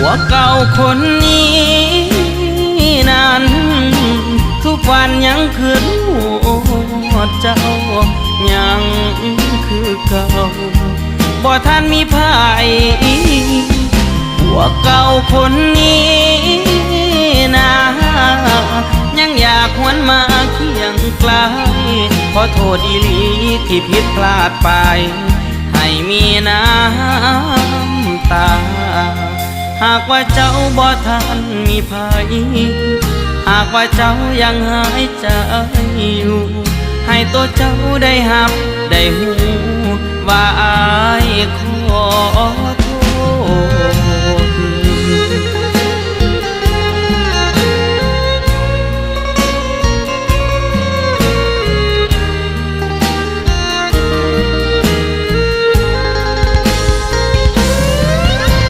วเก่าคนนี้นั้นทุกวันยังคืนหัวเจ้ายังคือเก่าบ่ท่านมีภัยหัวเก่าคนนี้นะยังอยากหวนมาเคียงไกลขอโทษอีหลีที่ผิดพลาดไปให้มีน้ำตาหากว่าเจ้าบ่ทันมีภัยหากว่าเจ้ายังหายใจอยู่ให้ตัวเจ้าได้หับได้หูว่าอายขอโทษ